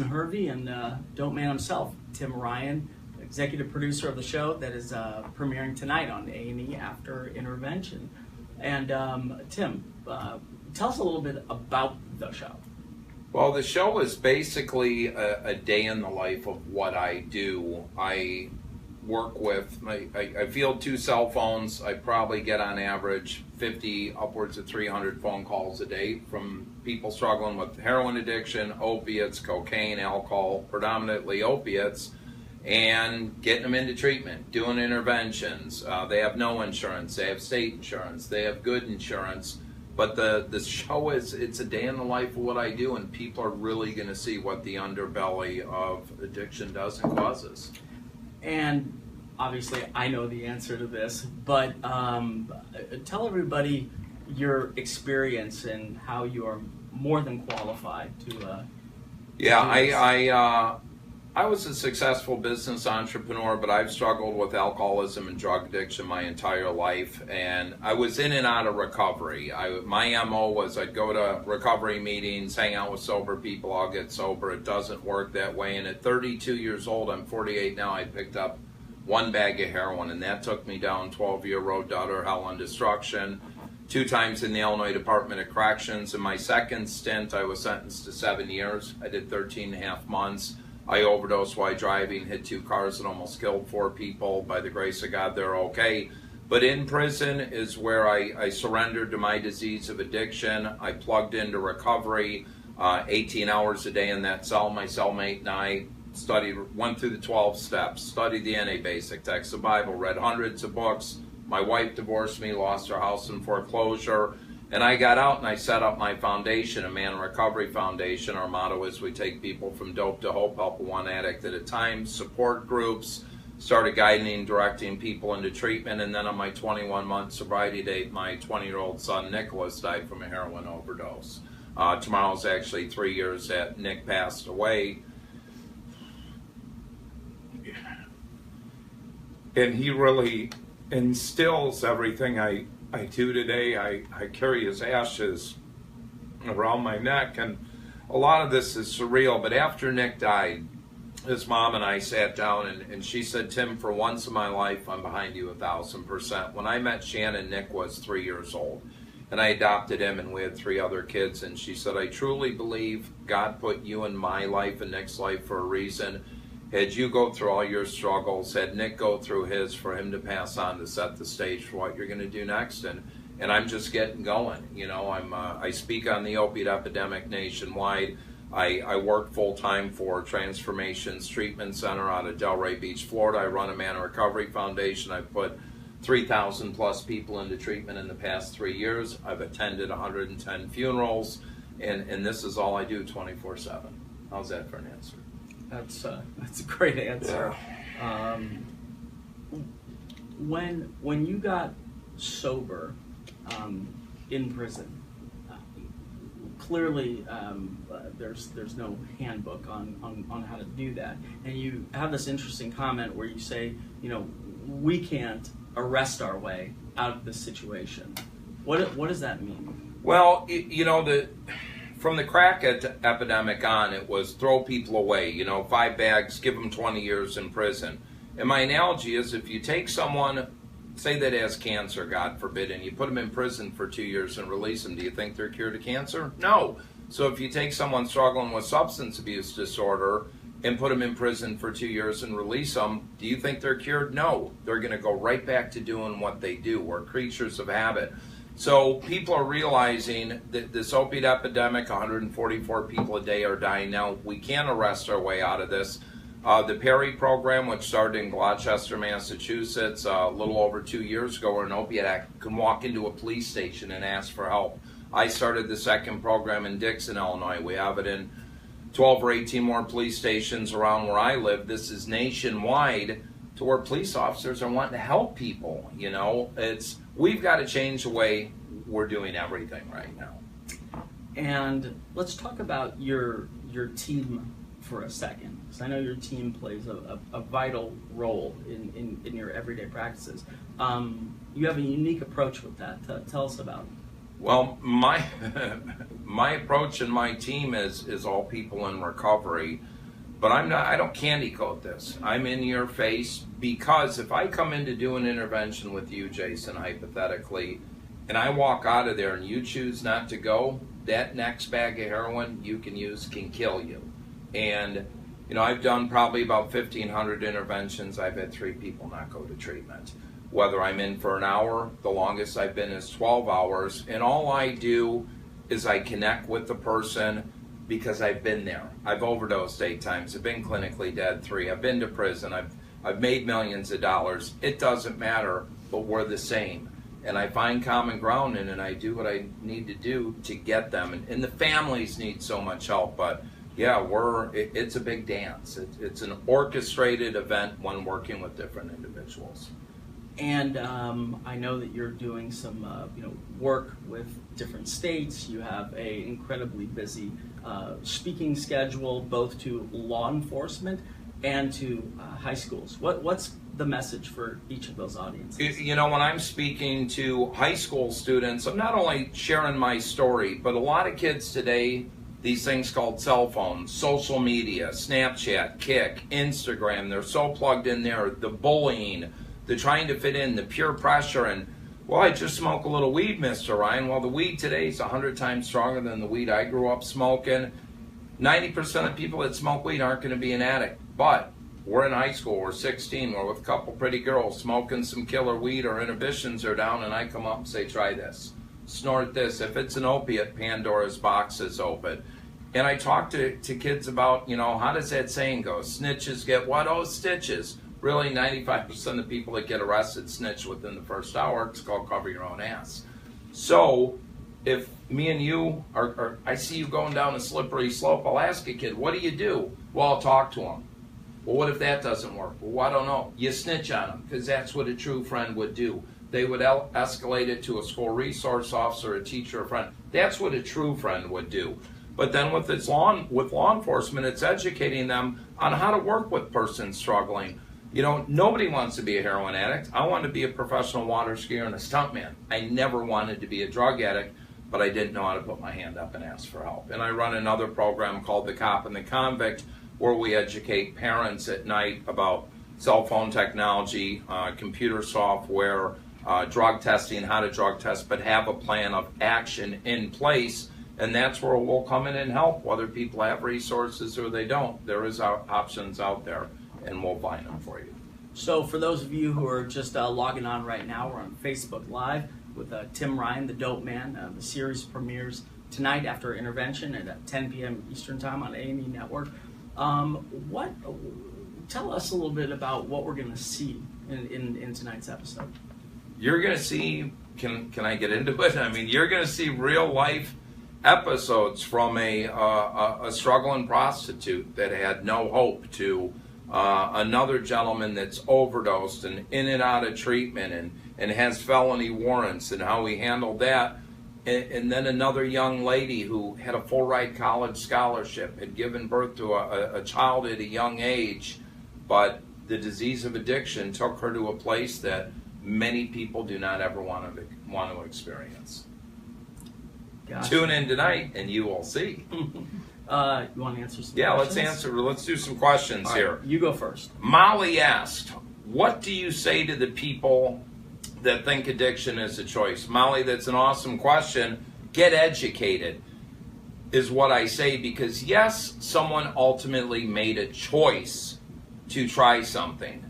Hervey and Dopeman himself, Tim Ryan, executive producer of the show that is premiering tonight on A&E After Intervention. And Tim, tell us a little bit about the show. Well, the show is basically a day in the life of what I do. I work with, I field 2 cell phones. I probably get on average 50, upwards of 300 phone calls a day from people struggling with heroin addiction, opiates, cocaine, alcohol, predominantly opiates, and getting them into treatment, doing interventions. They have no insurance, they have state insurance, they have good insurance. But the show it's a day in the life of what I do, and people are really going to see what the underbelly of addiction does and causes. And obviously I know the answer to this, but tell everybody your experience and how you are more than qualified to I was a successful business entrepreneur, but I've struggled with alcoholism and drug addiction my entire life, and I was in and out of recovery. My MO was I'd go to recovery meetings, hang out with sober people, I'll get sober. It doesn't work that way, and at 32 years old, I'm 48 now, I picked up 1 bag of heroin, and that took me down 12-year road to utter hell and destruction. 2 times in the Illinois Department of Corrections. In my second stint, I was sentenced to 7 years. I did 13 and a half months. I overdosed while driving, hit 2 cars and almost killed 4 people. By the grace of God, they're okay. But in prison is where I surrendered to my disease of addiction. I plugged into recovery, 18 hours a day in that cell. My cellmate and I went through the 12 steps, studied the NA basic text, the Bible, read hundreds of books. My wife divorced me, lost her house in foreclosure. And I got out and I set up my foundation, a Man Recovery Foundation. Our motto is we take people from dope to hope, help one addict at a time, support groups, started guiding and directing people into treatment. And then on my 21-month sobriety date, my 20-year-old son, Nicholas, died from a heroin overdose. Tomorrow's actually 3 years that Nick passed away. And he really instills everything I do today. I carry his ashes around my neck, and a lot of this is surreal. But after Nick died, his mom and I sat down, and she said, Tim, for once in my life, I'm behind you 1,000%. When I met Shannon, Nick was 3 years old, and I adopted him, and we had 3 other kids. And she said, I truly believe God put you in my life and Nick's life for a reason. Had you go through all your struggles, had Nick go through his, for him to pass on to set the stage for what you're going to do next. And I'm just getting going. You know, I speak on the opiate epidemic nationwide. I work full-time for Transformations Treatment Center out of Delray Beach, Florida. I run a Man Recovery Foundation. I've put 3,000 plus people into treatment in the past 3 years. I've attended 110 funerals, and this is all I do 24/7. How's that for an answer? That's a great answer. Yeah. When you got sober in prison, clearly there's no handbook on how to do that, and you have this interesting comment where you say, you know, we can't arrest our way out of this situation. What does that mean? Well, you know, from the crack epidemic on, it was throw people away, you know, 5 bags, give them 20 years in prison. And my analogy is, if you take someone, say that has cancer, God forbid, and you put them in prison for 2 years and release them, do you think they're cured of cancer? No. So if you take someone struggling with substance abuse disorder and put them in prison for 2 years and release them, do you think they're cured? No. They're going to go right back to doing what they do. We're creatures of habit. So people are realizing that this opiate epidemic, 144 people a day are dying now. We can't arrest our way out of this. The Perry program, which started in Gloucester, Massachusetts, a little over 2 years ago, where an opiate addict can walk into a police station and ask for help. I started the second program in Dixon, Illinois. We have it in 12 or 18 more police stations around where I live. This is nationwide, to where police officers are wanting to help people. You know, we've got to change the way we're doing everything right now. And let's talk about your team for a second, because I know your team plays a vital role in your everyday practices. You have a unique approach with that. Tell us about it. Well, my my approach and my team is all people in recovery, but I don't candy coat this. I'm in your face because if I come in to do an intervention with you, Jason, hypothetically, and I walk out of there and you choose not to go, that next bag of heroin you can use can kill you. And I've done probably about 1,500 interventions. I've had 3 people not go to treatment. Whether I'm in for an hour, the longest I've been is 12 hours, and all I do is I connect with the person because I've been there. I've overdosed 8 times. I've been clinically dead 3. I've been to prison. I've made millions of dollars. It doesn't matter, but we're the same. And I find common ground and I do what I need to do to get them. And the families need so much help, but yeah, it's a big dance. It's an orchestrated event when working with different individuals. And I know that you're doing some work with different states. You have a incredibly busy speaking schedule, both to law enforcement and to high schools. What's the message for each of those audiences? When I'm speaking to high school students, I'm not only sharing my story, but a lot of kids today, these things called cell phones, social media, Snapchat, Kik, Instagram, they're so plugged in there, the bullying, the trying to fit in, the peer pressure, and, well, I just smoke a little weed, Mr. Ryan. Well, the weed today is 100 times stronger than the weed I grew up smoking. 90% of people that smoke weed aren't going to be an addict, but we're in high school, we're 16, we're with a couple pretty girls smoking some killer weed, our inhibitions are down, and I come up and say, try this, snort this. If it's an opiate, Pandora's box is open. And I talk to kids about, how does that saying go? Snitches get what? Oh, stitches. Really, 95% of people that get arrested snitch within the first hour. It's called cover your own ass. So if me and you I see you going down a slippery slope, I'll ask a kid, what do you do? Well, I'll talk to him. Well, what if that doesn't work? Well, I don't know. You snitch on them, because that's what a true friend would do. They would escalate it to a school resource officer, a teacher, a friend. That's what a true friend would do. But then with law enforcement, it's educating them on how to work with persons struggling. Nobody wants to be a heroin addict. I wanted to be a professional water skier and a stuntman. I never wanted to be a drug addict, but I didn't know how to put my hand up and ask for help. And I run another program called The Cop and the Convict, where we educate parents at night about cell phone technology, computer software, drug testing, how to drug test, but have a plan of action in place. And that's where we'll come in and help, whether people have resources or they don't. There is options out there, and we'll find them for you. So for those of you who are just logging on right now, we're on Facebook Live with Tim Ryan, the Dopeman. The series premieres tonight after intervention at 10 p.m. Eastern Time on A&E Network. Tell us a little bit about what we're going to see in tonight's episode. You're going to see, can I get into it? I mean, you're going to see real life episodes from a struggling prostitute that had no hope to another gentleman that's overdosed and in and out of treatment and has felony warrants and how he handled that. And then another young lady who had a full ride college scholarship, had given birth to a child at a young age, but the disease of addiction took her to a place that many people do not ever want to experience. Gotcha. Tune in tonight and you will see. You want to answer some questions? Let's do some questions here. You go first. Molly asked, what do you say to the people that think addiction is a choice? Molly, that's an awesome question. Get educated is what I say, because yes, someone ultimately made a choice to try something,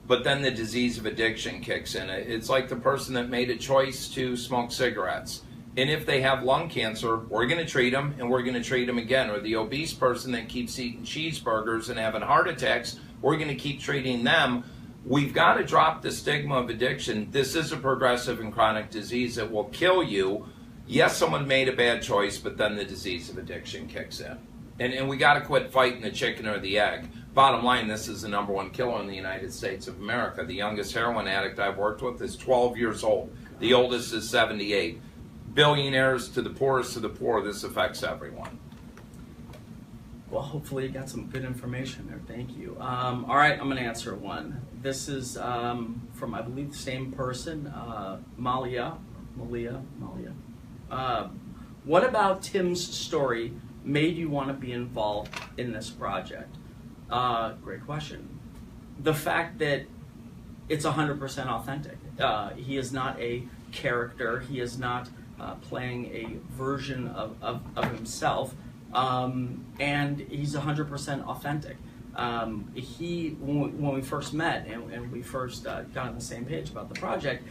but then the disease of addiction kicks in. It's like the person that made a choice to smoke cigarettes. And if they have lung cancer, we're going to treat them, and we're going to treat them again. Or the obese person that keeps eating cheeseburgers and having heart attacks, we're going to keep treating them. We've got to drop the stigma of addiction. This is a progressive and chronic disease that will kill you. Yes, someone made a bad choice, but then the disease of addiction kicks in. And we got to quit fighting the chicken or the egg. Bottom line, this is the #1 killer in the United States of America. The youngest heroin addict I've worked with is 12 years old. The oldest is 78. Billionaires to the poorest of the poor, this affects everyone. Well, hopefully you got some good information there. Thank you. All right, I'm going to answer one. This is from, I believe, the same person, Malia. What about Tim's story made you want to be involved in this project? Great question. The fact that it's 100% authentic. He is not a character. He is not playing a version of himself, and he's 100% authentic. When we first met and we first got on the same page about the project,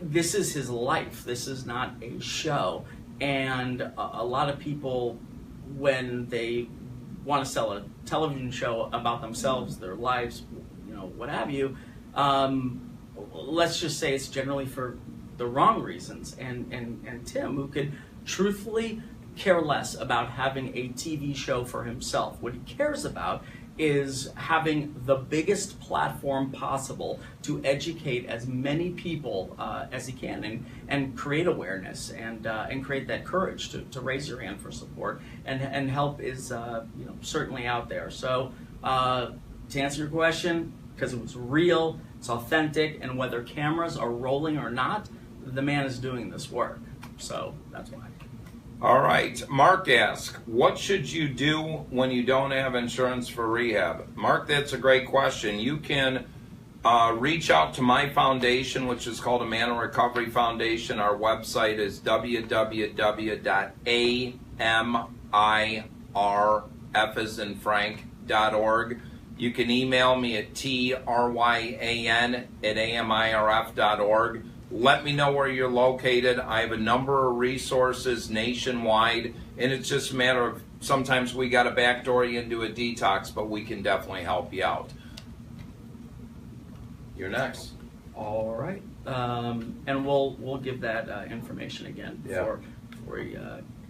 this is his life. This is not a show. And a lot of people, when they want to sell a television show about themselves, their lives, what have you, let's just say it's generally for the wrong reasons. And Tim, who could truthfully care less about having a TV show for himself, what he cares about is having the biggest platform possible to educate as many people as he can, and create awareness, and create that courage to raise your hand for support, and help is certainly out there. So to answer your question, because it was real, it's authentic, and whether cameras are rolling or not, the man is doing this work. So that's why. All right. Mark asks, what should you do when you don't have insurance for rehab? Mark, that's a great question. You can reach out to my foundation, which is called a Man in Recovery Foundation. Our website is www.amirf.org. You can email me at tryan@amirf.org. Let me know where you're located. I have a number of resources nationwide, and it's just a matter of sometimes we got to backdoor you into a detox, but we can definitely help you out. You're next. All right, and we'll give that information again before we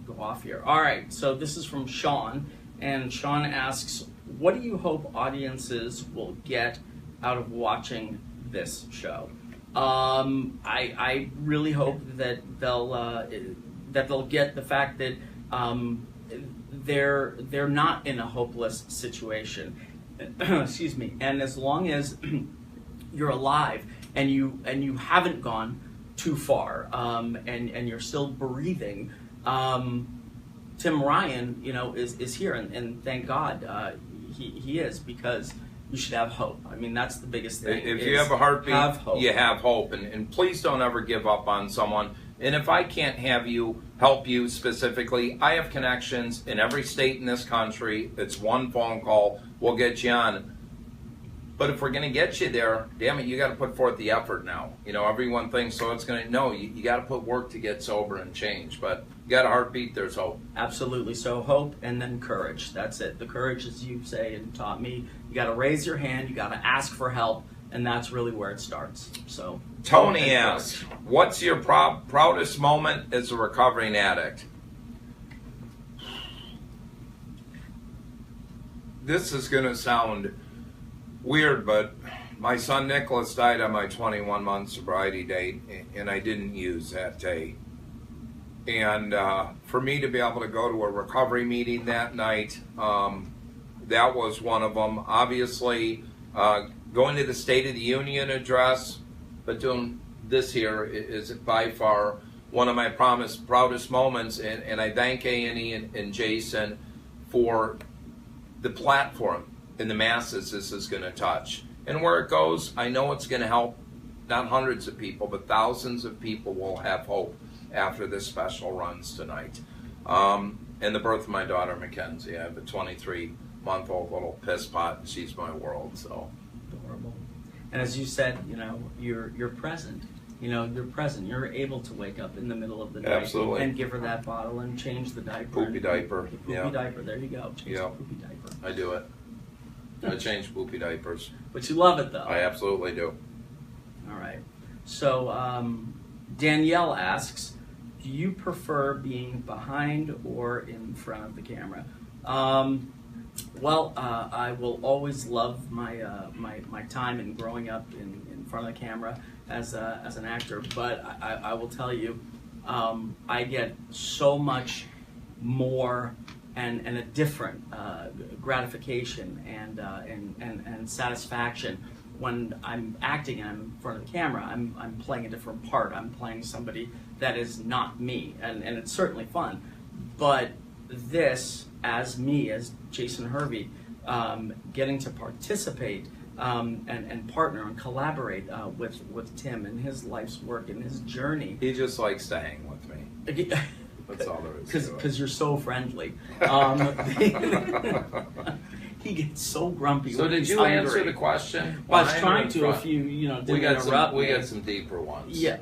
go off here. All right, so this is from Sean, and Sean asks, what do you hope audiences will get out of watching this show? I really hope that they'll get the fact that they're not in a hopeless situation. Excuse me. And as long as you're alive and you haven't gone too far, and you're still breathing, Tim Ryan, is here, and thank God he is, because you should have hope. I mean, that's the biggest thing. If you have a heartbeat, you have hope. And and please don't ever give up on someone. And if I can't help you specifically, I have connections in every state in this country. It's one phone call. We'll get you on. But if we're going to get you there, damn it, you got to put forth the effort now. Everyone thinks, so it's going to, no, you got to put work to get sober and change. But you got a heartbeat, there's hope. Absolutely. So hope and then courage. That's it. The courage, as you say and taught me, you got to raise your hand, you got to ask for help, and that's really where it starts. So Tony asks, what's your proudest moment as a recovering addict? This is going to sound weird, but my son Nicholas died on my 21-month sobriety date, and I didn't use that day. And for me to be able to go to a recovery meeting that night, that was one of them. Obviously, going to the State of the Union address, but doing this here is by far one of my proudest moments. And I thank A&E and Jason for the platform and the masses this is going to touch. And where it goes, I know it's going to help not hundreds of people, but thousands of people will have hope after this special runs tonight. And the birth of my daughter, Mackenzie. I have a 23-month-old little piss pot, and she's my world. So adorable. And as you said, you're present. You're present. You're able to wake up in the middle of the night. Absolutely. And give her that bottle and change the diaper. Poopy diaper. The poopy diaper. There you go. Change the poopy diaper. I do it. I change poopy diapers. But you love it, though. I absolutely do. All right. So Danielle asks, do you prefer being behind or in front of the camera? Well, I will always love my time in growing up in front of the camera as an actor, but I will tell you, I get so much more and a different gratification and satisfaction when I'm acting and I'm in front of the camera, I'm playing a different part. I'm playing somebody that is not me, and it's certainly fun. But this, as me, as Jason Hervey, getting to participate and partner and collaborate with Tim and his life's work and his journey. He just likes to hang with me. That's all there is to it. Because you're so friendly. He gets so grumpy. So when did he's you hungry. answer the question? Well, I was trying to. If you didn't interrupt We me. got some deeper ones. Yeah,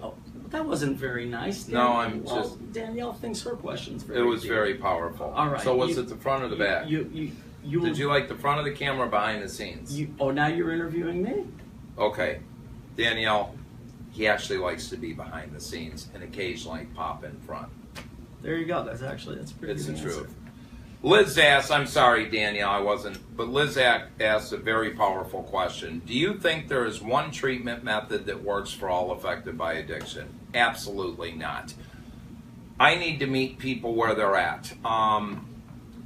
that wasn't very nice. No, I'm well, just. Danielle thinks her question's very. It was deep. very powerful. All right. So was it the front or the back? You Did you like the front of the camera or behind the scenes? Now you're interviewing me? Okay. Danielle, he actually likes to be behind the scenes and occasionally pop in front. There you go. That's pretty It's the good answer. truth. Liz asked, I'm sorry, Danielle, I wasn't, but Liz asked a very powerful question. Do you think there is one treatment method that works for all affected by addiction? Absolutely not. I need to meet people where they're at.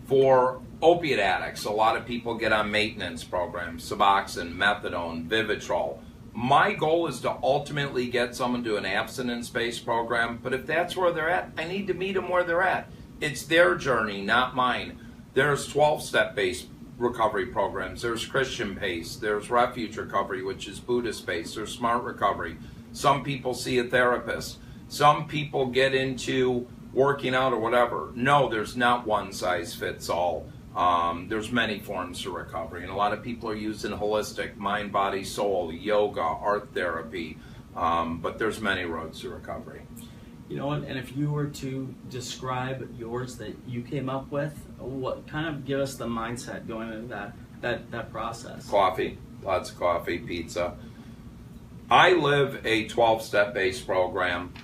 For opiate addicts, a lot of people get on maintenance programs, Suboxone, Methadone, Vivitrol. My goal is to ultimately get someone to an abstinence-based program, but if that's where they're at, I need to meet them where they're at. It's their journey, not mine. There's 12-step-based recovery programs. There's Christian-based. There's Refuge Recovery, which is Buddhist-based. There's Smart Recovery. Some people see a therapist. Some people get into working out or whatever. No, there's not one size fits all. There's many forms of recovery, and a lot of people are using holistic, mind, body, soul, yoga, art therapy, but there's many roads to recovery. You know what? And if you were to describe yours that you came up with, what kind of give us the mindset going into that process? Coffee, lots of coffee, pizza. I live a 12-step based program.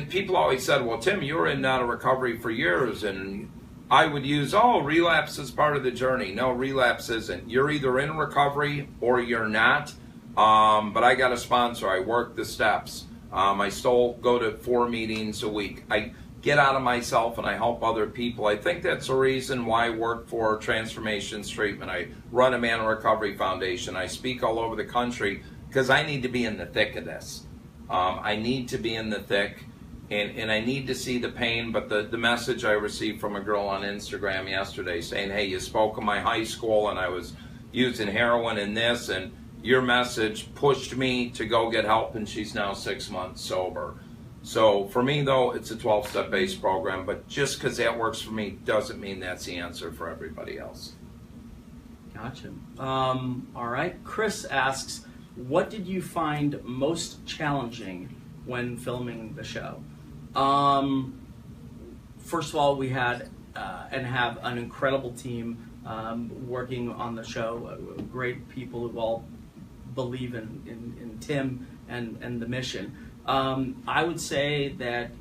People always said, well, Tim, you were in out of recovery for years, and I would use, relapse is part of the journey. No, relapse isn't. You're either in recovery or you're not, but I got a sponsor. I work the steps. I still go to 4 meetings a week. I get out of myself and I help other people. I think that's the reason why I work for Transformations Treatment. I run a Man in Recovery Foundation. I speak all over the country because I need to be in the thick of this. I need to be in the thick, and I need to see the pain. But the message I received from a girl on Instagram yesterday saying, hey, you spoke of my high school and I was using heroin and this, and your message pushed me to go get help, and she's now 6 months sober. So for me, though, it's a 12-step based program, but just because that works for me doesn't mean that's the answer for everybody else. Gotcha. All right. Chris asks, what did you find most challenging when filming the show? First of all, we had and have an incredible team working on the show, great people who all believe in Tim and the mission. I would say that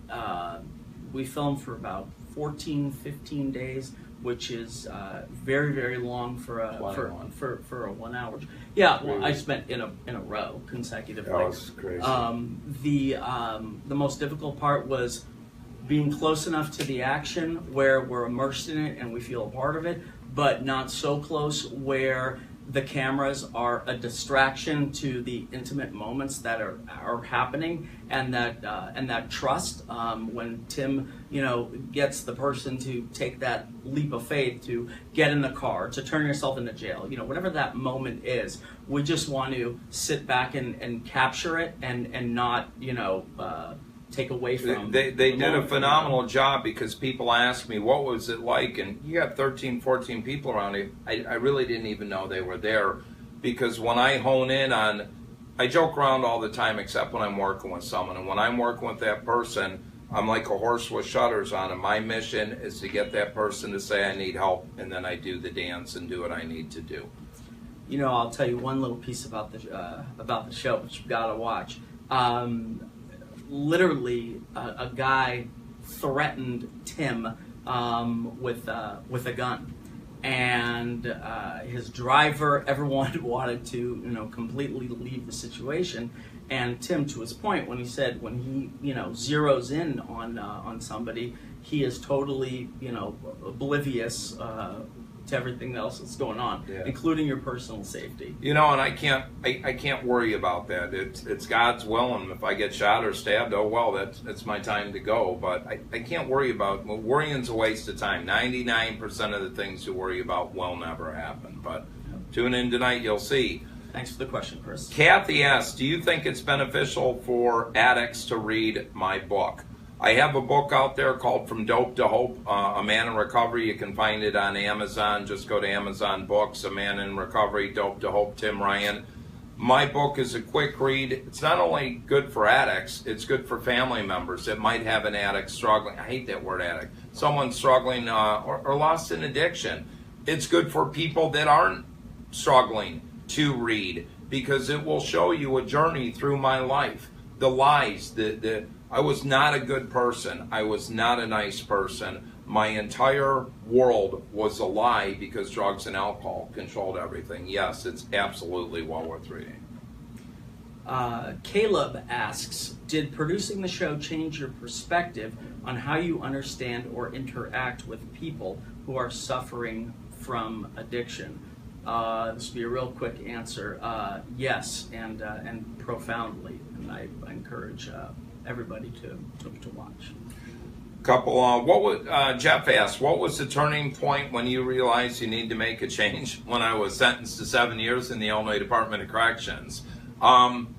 we filmed for about 14-15 days, which is very, very long for a 1 hour. Yeah, well, I spent in a row consecutively. That was crazy. The most difficult part was being close enough to the action where we're immersed in it and we feel a part of it, but not so close where the cameras are a distraction to the intimate moments that are happening, and that trust when Tim gets the person to take that leap of faith to get in the car, to turn yourself into jail, whatever that moment is, we just want to sit back and capture it and not take away from. They did a phenomenal job, because people ask me, what was it like? And you got 13, 14 people around you. I really didn't even know they were there, because when I hone in on, I joke around all the time except when I'm working with someone. And when I'm working with that person, I'm like a horse with shutters on, and my mission is to get that person to say I need help, and then I do the dance and do what I need to do. I'll tell you one little piece about the show, which you've got to watch. Literally, a guy threatened Tim with a gun, and his driver, everyone wanted to completely leave the situation. And Tim, to his point, when he zeroes in on somebody, he is totally oblivious to everything else that's going on, including your personal safety. You know, and I can't worry about that. It's God's will, and if I get shot or stabbed, oh well, that's my time to go. But I can't worry about, worrying's a waste of time. 99% of the things you worry about will never happen. But tune in tonight, you'll see. Thanks for the question, Chris. Kathy asks, do you think it's beneficial for addicts to read my book? I have a book out there called From Dope to Hope, A Man in Recovery. You can find it on Amazon. Just go to Amazon Books, A Man in Recovery, Dope to Hope, Tim Ryan. My book is a quick read. It's not only good for addicts, it's good for family members that might have an addict struggling. I hate that word addict. Someone struggling or lost in addiction. It's good for people that aren't struggling to read, because it will show you a journey through my life. The lies, I was not a good person. I was not a nice person. My entire world was a lie because drugs and alcohol controlled everything. Yes, it's absolutely well worth reading. Caleb asks, did producing the show change your perspective on how you understand or interact with people who are suffering from addiction? This will be a real quick answer. Yes, and profoundly. And I encourage everybody to watch. Jeff asked, what was the turning point when you realized you need to make a change? When I was sentenced to 7 years in the Illinois Department of Corrections. And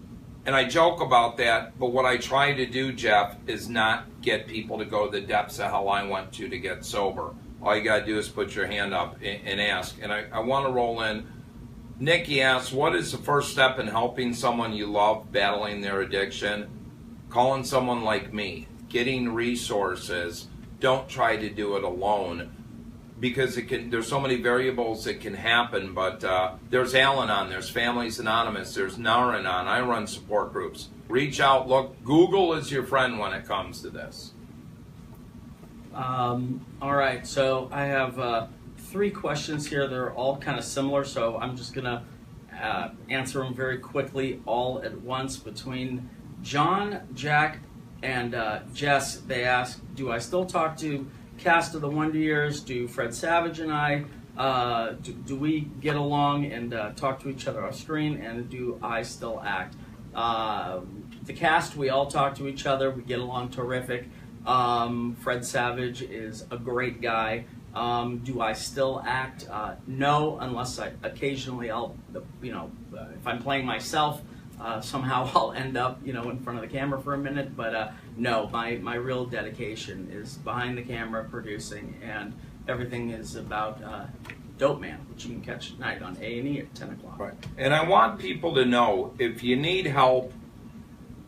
I joke about that, but what I try to do, Jeff, is not get people to go to the depths of hell I went to get sober. All you got to do is put your hand up and ask. And I want to roll in. Nikki asks, what is the first step in helping someone you love battling their addiction? Calling someone like me, getting resources. Don't try to do it alone, because there's so many variables that can happen. But there's Al-Anon, there's Families Anonymous, there's Nar-Anon. I run support groups. Reach out, look. Google is your friend when it comes to this. All right, so I have 3 questions here. They're all kind of similar, so I'm just going to answer them very quickly all at once. Between John, Jack, and Jess, they ask, do I still talk to Cast of the Wonder Years? Do Fred Savage and I, do we get along and talk to each other off screen? And do I still act? The cast, we all talk to each other. We get along terrific. Fred Savage is a great guy. Do I still act? No, unless occasionally if I'm playing myself, somehow I'll end up, in front of the camera for a minute. But no, my real dedication is behind the camera, producing, and everything is about Dopeman, which you can catch tonight on A&E at 10 o'clock. Right. And I want people to know, if you need help,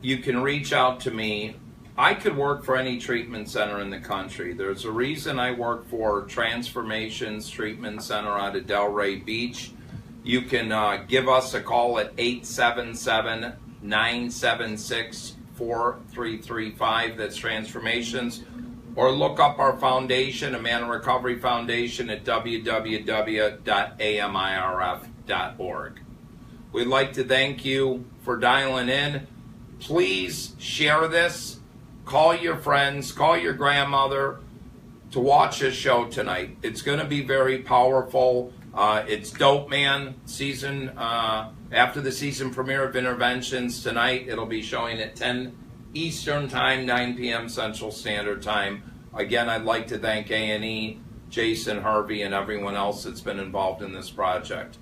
you can reach out to me. I could work for any treatment center in the country. There's a reason I work for Transformations Treatment Center out of Delray Beach. You can give us a call at 877-976-4335. That's Transformations. Or look up our foundation, A Man in Recovery Foundation, at www.amirf.org. We'd like to thank you for dialing in. Please share this. Call your friends, call your grandmother to watch this show tonight. It's going to be very powerful. It's Dopeman season, after the season premiere of Interventions tonight. It'll be showing at 10 Eastern Time, 9 p.m. Central Standard Time. Again, I'd like to thank A&E, Jason Hervey, and everyone else that's been involved in this project.